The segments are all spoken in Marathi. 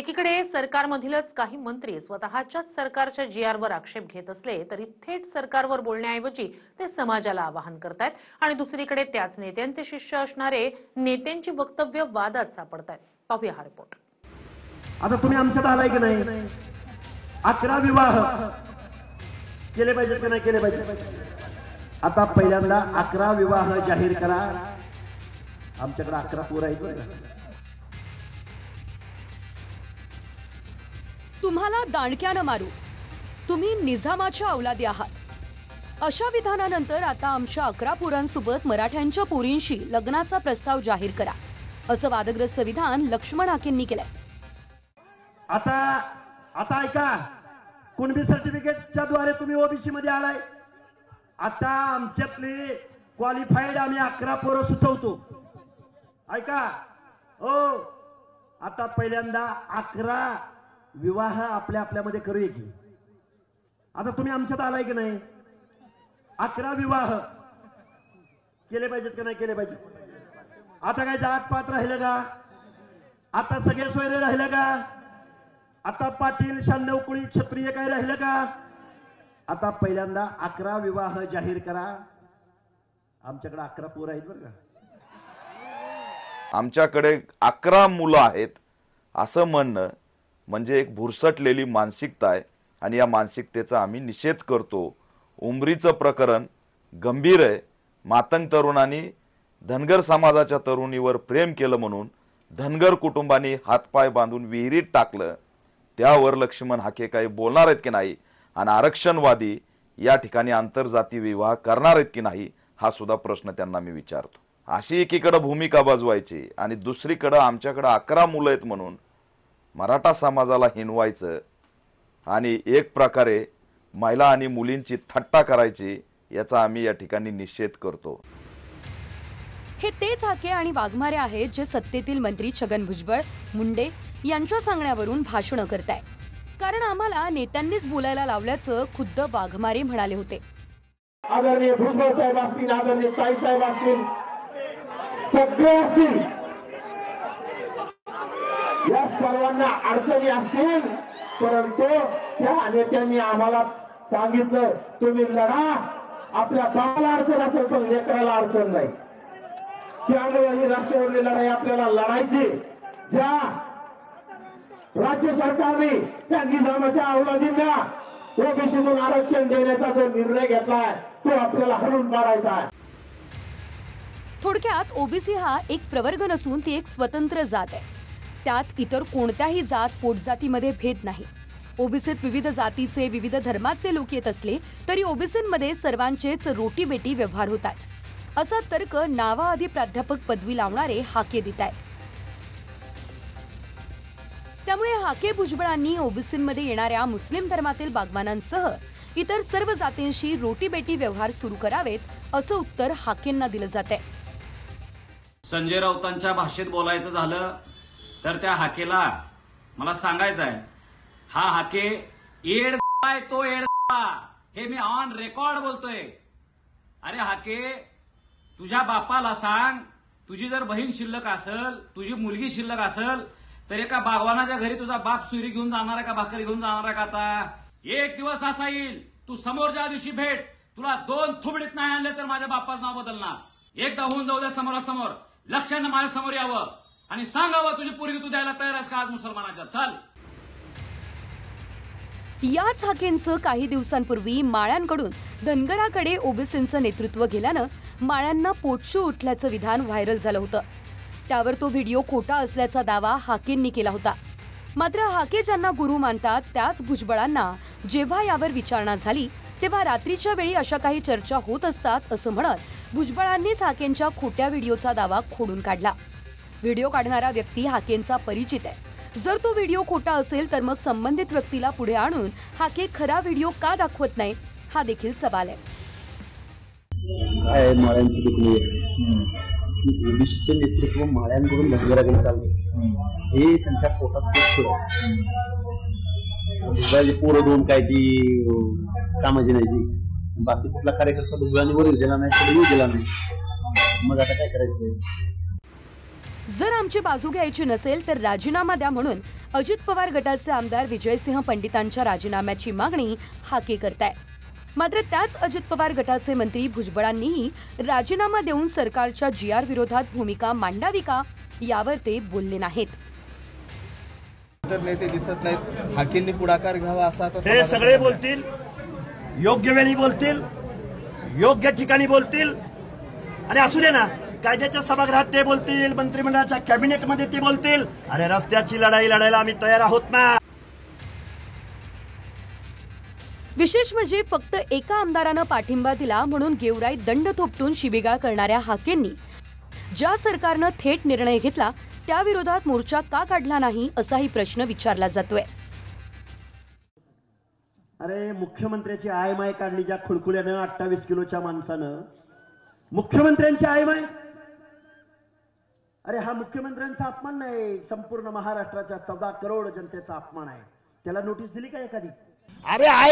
एकीकडे सरकारमधीलच काही मंत्री स्वतःच्याच सरकारच्या जीआरवर आक्षेप घेत असले तरी थेट सरकारवर बोलण्याऐवजी ते समाजाला आवाहन करतायत आणि दुसरीकडे त्याच नेत्यांचे शिष्य असणारे नेत्यांची वक्तव्य वादात सापडतायत। पाहूया हा रिपोर्ट। आता तुम्ही आमच्यात आलाय की नाही? 11 विवाह केले पाहिजेत की नाही केले पाहिजे? आता पहिल्यांदा 11 विवाह जाहीर करा। आमच्याकडे 11 पोरं आहेत बरं का। तुम्हाला दांडक्यानं मारू, तुम्ही निजामाच्या औलादी आहात, अशा विधानानंतर आता आमच्या 11 पोरांसोबत मराठ्यांच्या पोरींशी लग्नाचा प्रस्ताव जाहीर करा, असं वादग्रस्त विधान लक्ष्मण हाकेंनी केलंय। आता ऐका, कुणबी सर्टिफिकेटच्या द्वारे तुम्ही ओबीसी मध्ये आलाय। आता आमच्यातले क्वालिफाईड आम्ही 11 पोरं सुचवतो। ऐका हो, आता पहिल्यांदा 11 विवाह आपल्यामध्ये करूया की। आता तुम्ही आमच्यात आलाय की नाही? 11 विवाह केले पाहिजेत की नाही केले पाहिजे? आता काय जात पात राहिलं का? आता सगळे सोयरे राहिलं का? आता पाटील शांडवकुळी क्षत्रिय काय राहिलं का? आता पहिल्यांदा 11 विवाह जाहीर करा। आमच्याकडे 11 पोरं आहेत बरं का। आमच्याकडे 11 मुलं आहेत असं म्हणणं म्हणजे एक भुरसटलेली मानसिकता आहे आणि या मानसिकतेचा आम्ही निषेध करतो। उमरीचं प्रकरण गंभीर आहे। मातंग तरुणांनी धनगर समाजाच्या तरुणीवर प्रेम केलं म्हणून धनगर कुटुंबांनी हातपाय बांधून विहिरीत टाकलं। त्यावर लक्ष्मण हाके काही बोलणार आहेत की नाही आणि आरक्षणवादी या ठिकाणी आंतरजाती विवाह करणार आहेत की नाही हा सुद्धा प्रश्न त्यांना मी विचारतो। अशी एकीकडे भूमिका बजवायची आणि दुसरीकडे आमच्याकडे 11 मुलं आहेत म्हणून मराठा समाजाला हिनवायचं आणि एक प्रकारे महिला आणि मुलींची थट्टा करायची, याचा आम्ही या ठिकाणी निषेध करतो। हे तेच हाके आणि वाघमारे आहेत जे सत्तेतील मंत्री छगन भुजबळ, मुंडे यांच्या सांगण्यावरून भाषणं करताय। कारण आम्हाला नेत्यांनीच बोलायला लावल्याचं खुद्द वाघमारे म्हणाले होते। आदरणीय भुजबळ साहेब असतील, आदरणीय ताई साहेब असतील, सगळे असतील, या सर्वांना अडचणी असतील, परंतु त्या नेत्यांनी आम्हाला सांगितलं तुम्ही लढा, आपल्या बाळाला अडचण असेल पण लेकराला अडचण नाही। त्यामुळे ही रस्त्यावरली लढाई आपल्याला लढायची। ज्या राज्य सरकारने त्या निजामाच्या औलादींना ओबीसीतून आरक्षण देण्याचा जो निर्णय घेतलाय तो आपल्याला हलवून पाडायचा आहे। थोडक्यात ओबीसी हा एक प्रवर्ग नसून ती एक स्वतंत्र जात आहे। त्यात इतर कोणत्याही जात पोटजातीमध्ये भेद नाही। ओबीसीत विविध जातीचे विविध धर्माचे लोक येत असले तरी ओबीसींमध्ये सर्वांचेच रोटी बेटी व्यवहार होतात, असा तर्क नावाआधी प्राध्यापक पदवी लावणारे हाके देत आहेत। त्यामुळे हाके भुजबळांनी ओबीसींमध्ये येणाऱ्या मुस्लिम धर्मातील बागमानांसह इतर सर्व जातींशी रोटी बेटी व्यवहार सुरू करावेत असं उत्तर हाकेंना दिलं जात आहे। संजय राऊतांच्या भाषेत बोलायचं झालं तर त्या हाकेला मला सांगायचं आहे, हा हाके येड आहे तो येड, हे मी ऑन रेकॉर्ड बोलतोय। अरे हाके, तुझ्या बापाला सांग, तुझी जर बहीण शिल्लक असेल, तुझी मुलगी शिल्लक असेल तर एका बागवानाच्या घरी तुझा बाप सुरी घेऊन जाणार आहे का भाकरी घेऊन जाणार आहे का? आता एक दिवस असा येईल, तू समोरच्या दिवशी भेट, तुला 2 थुबडीत नाही आणले तर माझ्या बापाचं नाव बदलणार। एकदा होऊन जाऊ दे समोरासमोर, लक्षानं माझ्या समोर यावं आणि सांगावं तुझी पोरगी तू द्यायला तयार आहेस का आज मुसलमानाच्या? चल। याच हाकेंचं काही दिवसांपूर्वी माळ्यांकडून धनगराकडे ओबीसींचं नेतृत्व गेल्यानं माळ्यांना पोटशू उठल्याचं विधान व्हायरल झालं होतं। त्यावर तो व्हिडिओ खोटा असल्याचा दावा हाकेंनी केला होता। मात्र हाके ज्यांना गुरु मानतात त्याच भुजबळांना जेव्हा यावर विचारणा झाली तेव्हा रात्रीच्या वेळी अशा काही चर्चा होत असतात असं म्हणत भुजबळांनीच हाकेंच्या खोट्या व्हिडिओचा दावा खोडून काढला। व्हिडिओ काढणारा व्यक्ती हाकेंचा परिचित आहे। जर तो व्हिडिओ खोटा असेल तर मग संबंधित व्यक्तीला पुढे आणून हाके खरा व्हिडिओ का दाखवत नाही हा देखील सवाल आहे। माळ्यांची दुखली ओबीसीचं नेतृत्व माळ्यांकडून धनगराकडे चाललंय, हे त्यांच्या पोटात पोरं दोन काय ती कामाची नाही ती, बाकी कुठला कार्यकर्ता भुजबळांनी वर दिला नाही, येऊ दिला नाही, मग आता काय करायचं? जर आमची बाजू घ्यायची नसेल तर राजीनामा द्या म्हणून अजित पवार गटाचे आमदार विजयसिंह पंडितांच्या राजीनाम्याची मागणी हाके करतायत। मात्र त्याच अजित पवार गटाचे मंत्री भुजबळांनीही राजीनामा देऊन सरकारच्या GR विरोधात भूमिका मांडावी का यावर ते बोलले नाहीत। तर नेते दिसत नाहीत, हाकेंनी पुढाकार घ्यावा असा हे सगळे बोलतील, योग्य वेळी बोलतील, योग्य ठिकाणी बोलतील, आणि असू दे ना, कायद्याच्या सभागृहात ते बोलतील, मंत्रिमंडळाच्या कॅबिनेटमध्ये ते बोलतील, अरे रस्त्याची लढाई लढायला आम्ही तयार आहोत ना। विशेष म्हणजे फक्त एका आमदारानं पाठिंबा दिला म्हणून गेवराईत दंड थोपटून शिबिगाळ करणाऱ्या हाकेंनी ज्या सरकारनं थेट निर्णय घेतला त्या विरोधात मोर्चा का काढला नाही असाही प्रश्न विचारला जातोय। अरे मुख्यमंत्र्याची आयमाय काढली ज्या खुळखुळ्यानं 28 किलोच्या माणसानं, मुख्यमंत्र्यांची आयमाय। अरे हा मुख्यमंत्र्यांचा अपमान नाही, संपूर्ण महाराष्ट्राच्या 14 करोड जनतेचा अपमान आहे। त्याला नोटीस दिली का एखादी? अरे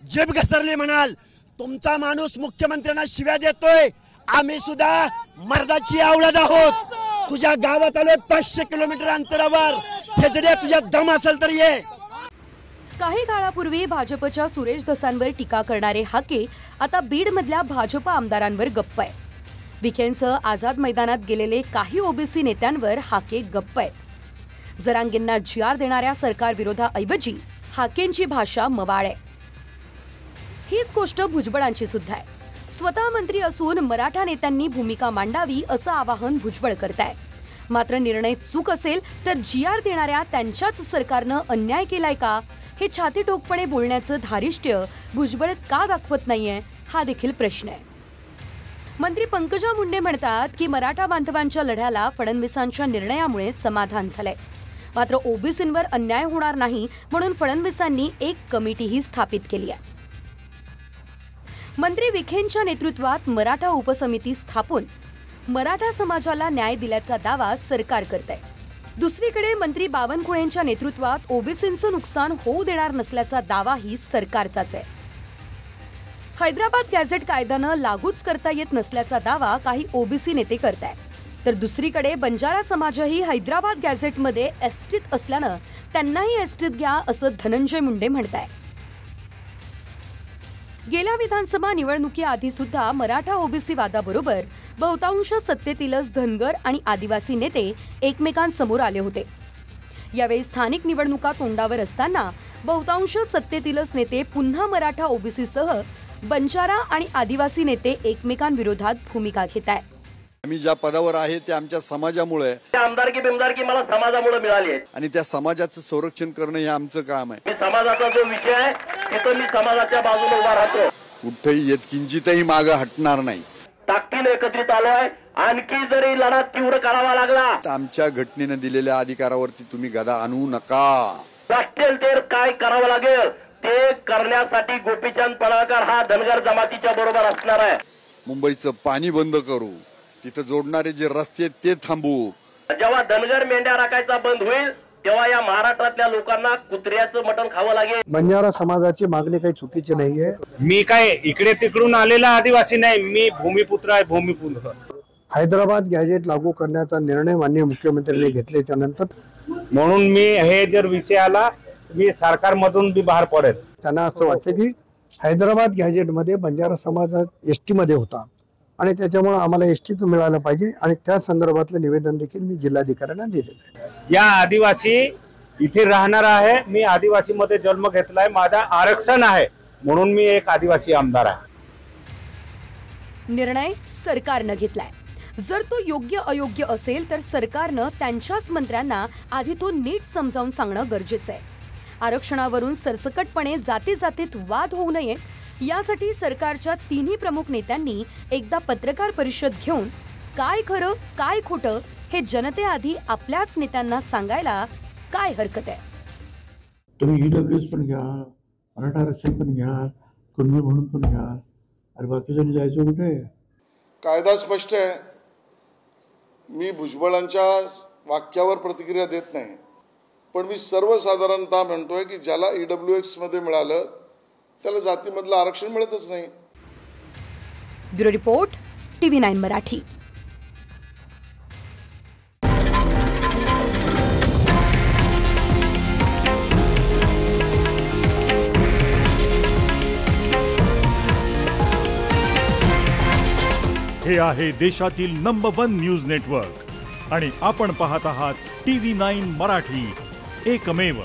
जीभ घसरली म्हणाल, तुमचा माणूस मुख्यमंत्र्यांना शिव्या देतोय, आम्ही सुद्धा मर्दाची औलाद आहोत। तुझ्या गावात आलोय 500 किलोमीटर अंतरावर, हे जरी तुझ्या दम असेल तर ये। काही काळापूर्वी भाजपच्या सुरेश धसांवर टीका करणारे हाके आता बीडमधल्या भाजप आमदारांवर गप्प आहे। विखेंसह आझाद मैदानात गेलेले काही ओबीसी नेत्यांवर हाके गप्प आहेत। जरांगेंना GR देणाऱ्या सरकार विरोधाऐवजी हाकेंची भाषा मवाळ आहे। हीच गोष्ट भुजबळांची सुद्धा आहे। स्वतः मंत्री असून मराठा नेत्यांनी भूमिका मांडावी असं आवाहन भुजबळ करतायत। मात्र निर्णय चूक असेल तर GR देणाऱ्या त्यांच्याच सरकारनं अन्याय केलाय का हे छातीटोकपणे बोलण्याचं धारिष्ट्य भुजबळ का दाखवत नाहीये हा देखील प्रश्न आहे। मंत्री पंकजा मुंडे म्हणतात की मराठा बांधवांच्या लढ्याला फडणवीसांच्या निर्णयामुळे समाधान झालंय, मात्र ओबीसींवर अन्याय होणार नाही म्हणून फडणवीसांनी एक कमिटीही स्थापित केली आहे। मंत्री विखेंच्या नेतृत्वात मराठा उपसमिती स्थापून मराठा समाजाला न्याय दिल्याचा दावा सरकार करतंय। दुसरीकडे मंत्री बावनकुळेंच्या नेतृत्वात ओबीसींचं नुकसान होऊ देणार नसल्याचा दावाही सरकारचाच आहे। हैदराबाद गॅझेट कायद्यानं लागूच करता येत नसल्याचा दावा काही ओबीसी नेते करतायत, तर दुसरीकडे बंजारा समाजही हैदराबाद गॅझेटमध्ये एसटीत असल्यानं त्यांनाही एसटीत घ्या असं धनंजय मुंडे म्हणताय। गेल्या विधानसभा निवडणुकीआधी सुद्धा मराठा ओबीसी वादाबरोबर बहुतांश सत्तेतीलच धनगर आणि आदिवासी नेते एकमेकांसमोर आले होते। यावेळी स्थानिक निवडणुका तोंडावर असताना बहुतांश सत्तेतीलच नेते पुन्हा मराठा ओबीसीसह बंजारा आणि आदिवासी नेते एकमेकांविरोधात भूमिका घेत आहेत। आम्ही ज्या पदावर आहे ते आमच्या समाजामुळे, आमदारकी बिमदारकी मला समाजामुळे मिळाली आहे आणि त्या समाजाचं संरक्षण करणं हे आमचं काम आहे। मी समाजाचा जो विषय आहे तिथं मी समाजाच्या बाजूने उभा राहतो, कुठेही किंचितही मागे हटणार नाही। ताकदीने एकत्रित आलोय, आणखी जरी लढा तीव्र करावा लागला तर आमच्या घटनेने दिलेल्या अधिकारावरती तुम्ही गदा आणू नका। राष्ट्रीय तेर काय करावं लागेल ते करण्यासाठी गोपीचंद पडळकर हा धनगर जमातीच्या बरोबर असणार आहे। मुंबईचं पाणी बंद करू, तिथं जोडणारे जे रस्ते ते थांबवू। जेव्हा धनगर मेंढ्या राखायचा बंद होईल तेव्हा या महाराष्ट्रातल्या लोकांना कुत्र्याचं मटण खावं लागेल। बंजारा समाजाची मागणी काही चुकीची नाहीये। मी काय इकडे तिकडून आलेला आदिवासी नाही, मी भूमिपुत्र आहे, भूमिपुत्र। हैदराबाद गॅझेट लागू करण्याचा निर्णय माननीय मुख्यमंत्र्यांनी घेतल्याच्या नंतर म्हणून मी हे जर विषय आला मी सरकारमधून बी बाहेर पडेल। त्यांना असं वाटतं की हैदराबाद गॅझेटमध्ये बंजारा समाज एसटी मध्ये होता आणि त्याच्यामुळे आम्हाला एसटीच मिळालं पाहिजे, आणि त्या संदर्भातलं निवेदन देखील मी जिल्हाधिकाऱ्यांना दिलेलं आहे। या आदिवासी इथे राहणार आहे, मी आदिवासी मध्ये जन्म घेतलाय, माझा आरक्षण आहे म्हणून मी एक आदिवासी आमदार आहे। निर्णय सरकारनं घेतलाय, जर तो योग्य अयोग्य असेल तर सरकारनं त्यांच्याच मंत्र्यांना आधी तो नीट समजावून सांगणं गरजेचं आहे। आरक्षणावरून सरसकटपणे जाती जातीत वाद होऊ नये यासाठी सरकारच्या तिन्ही प्रमुख नेत्यांनी एकदा पत्रकार परिषद घेऊन काय खरं काय खोटं हे जनतेआधी आपल्याच नेत्यांना सांगायला काय हरकत आहे। तुम्ही ईडब्ल्यूएस पण घ्या, मराठा आरक्षण पण घ्या, कुणबी म्हणून पण घ्या, अरे बाकीचं जायचं कुठे? कायदा स्पष्ट आहे। मी भुजबळांच्या वाक्यावर प्रतिक्रिया देत नाही, पण मी सर्वसाधारणतः म्हणतोय की ज्याला ईडब्ल्यूएक्स मध्ये मिळालं त्याला जातीमधलं आरक्षण मिळतच नाही। Bureau report, TV9 Marathi. हे आहे देशातील नंबर 1 न्यूज नेटवर्क आणि आपण पाहत आहात TV9 मराठी, एकमेव.